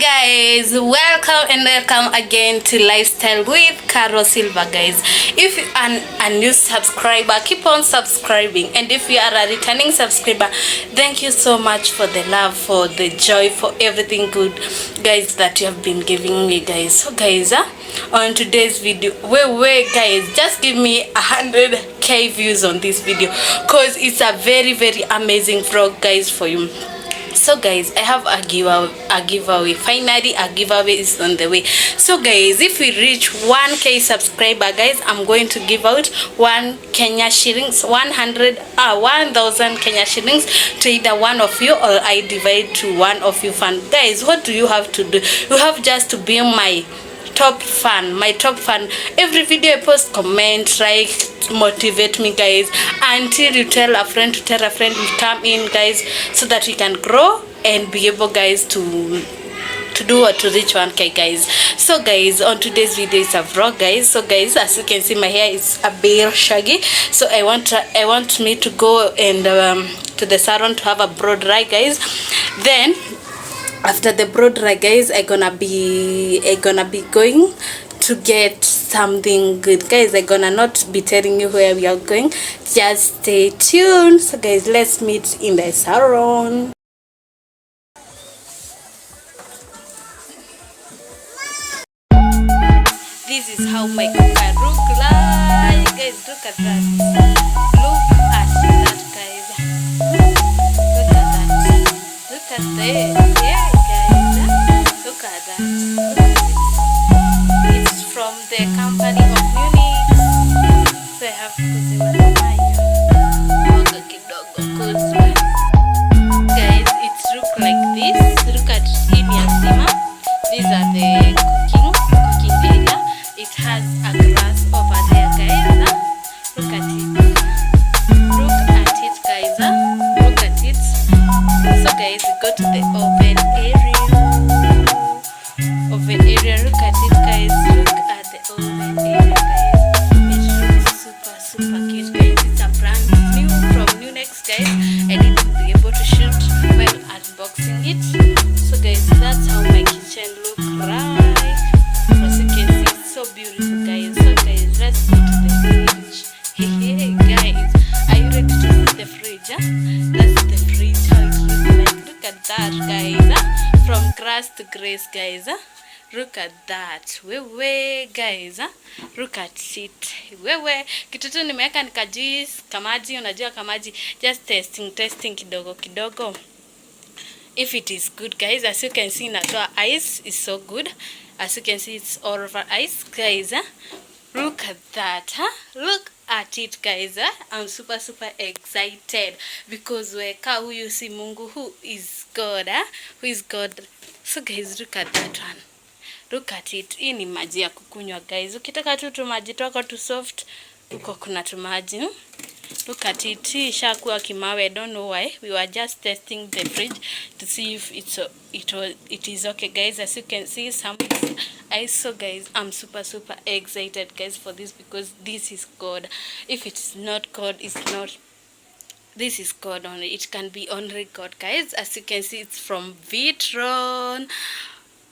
Guys, welcome again to Lifestyle with Carol Silva. Guys, if you are a new subscriber, keep on subscribing, and if you are a returning subscriber, thank you so much for the love, for the joy, for everything good, guys, that you have been giving me, guys. So guys, on today's video, wait guys, just give me 100k views on this video, because it's a very amazing vlog, guys, for you. So guys, I have a giveaway. Finally, a giveaway is on the way. So guys, if we reach 1k subscriber, guys, I'm going to give out 1 Kenya shillings, 1000 Kenya shillings to either one of you, or I divide to one of you fan. Guys, what do you have to do? You have just to be my top fan. Every video I post, comment, like, motivate me, guys, until you tell a friend to tell a friend. We come in, guys, so that we can grow and be able, guys, to do what, to reach 1k, guys. So guys, on today's video is a vlog, guys. So guys, as you can see, my hair is a bit shaggy, so I want me to go and to the salon to have a blow dry, guys. Then after the blow dry, guys, I gonna be going to get something good, guys. I'm gonna not be telling you where we are going. Just stay tuned. So guys, let's meet in the salon. This is how my coca look like, guys. Look at that. Look at that, guys. Look at that. Look at that. Yeah, guys. Look at that. It's from the company of Munich. So I have kuzima moga kidogo kuzwe. Guys, it look like this. Look at Inyasima. These are the cooking area. It has a glass over there, guys. Look at it. Look at it, guys. Look at it. So guys, we go to the oven area. Look at it, guys. Look at the oven area, guys. It looks super cute, guys. It's a brand new from Nunex, guys. I didn't be able to shoot while unboxing it. So guys, that's how my kitchen look like. As you can see, it's so beautiful, guys. So guys, let's go to the fridge. Hey guys, are you ready to see the fridge? That's the fridge, how it looks like. Look at that, guys. From grass to grace, guys. Look at that. Wewe guys, look at it. Wewe kitu tu nimeweka nika juice kamaji, unajua kamaji, just testing kidogo. If it is good, guys, as you can see, inatoa ice is so good. As you can see, it's all over ice, guys. Look at that, look at it, guys. I'm super excited because weka huyu si Mungu, who is God, who is God. So guys, look at that one. Look at it. Hii ni maji ya kukunywa, guys. Ukitaka tu maji toko tu soft, uko kuna tu maji. Look at it. Ishakuwa kimawe. I don't know why. We were just testing the fridge to see if it is okay, guys. As you can see, some ice. So guys, I'm super excited, guys, for this, because this is God. If it is not God, it's not. This is God only. It can be only God, guys. As you can see, it's from Vitron.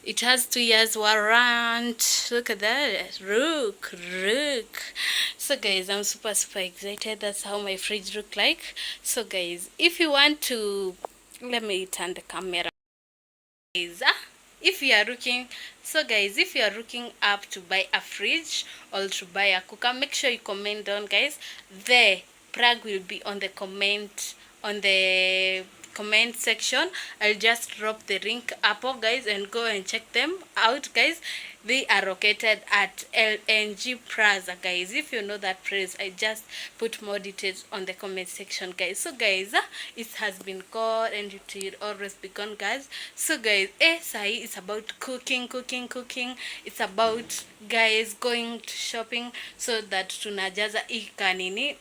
It has 2 years warrant. Look at that. Look. So guys, I'm super excited. That's how my fridge look like. So guys, if you want to, let me turn the camera, guys. If you are looking, so guys, if you are looking up to buy a fridge or to buy a cooker, make sure you comment down, guys. The plug will be on the comment section. I'll just drop the link up, guys, and go and check them out, guys. They are located at LNG Plaza, guys. If you know that place, I just put more details on the comment section, guys. So guys, it has been God, and it will always be gone, guys. So guys, sahi it's about cooking. It's about, guys, going to shopping so that tunajaza ikanini.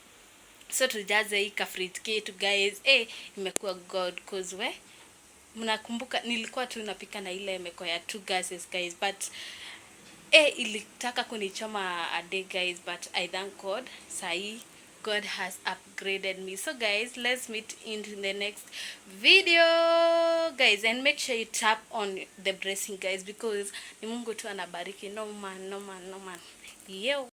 So tujaze hii kafrit kitu, guys. Imekuwa God, cause mnakumbuka nilikuwa tu napika na ile imeko ya 2 gases, guys, but ilitaka kunichoma a day, guys, but I thank God sahi God has upgraded me. So guys, let's meet in the next video guys, and make sure you tap on the blessing guys, because ni Mungu tu anabariki. No man, no man, no man. Yo.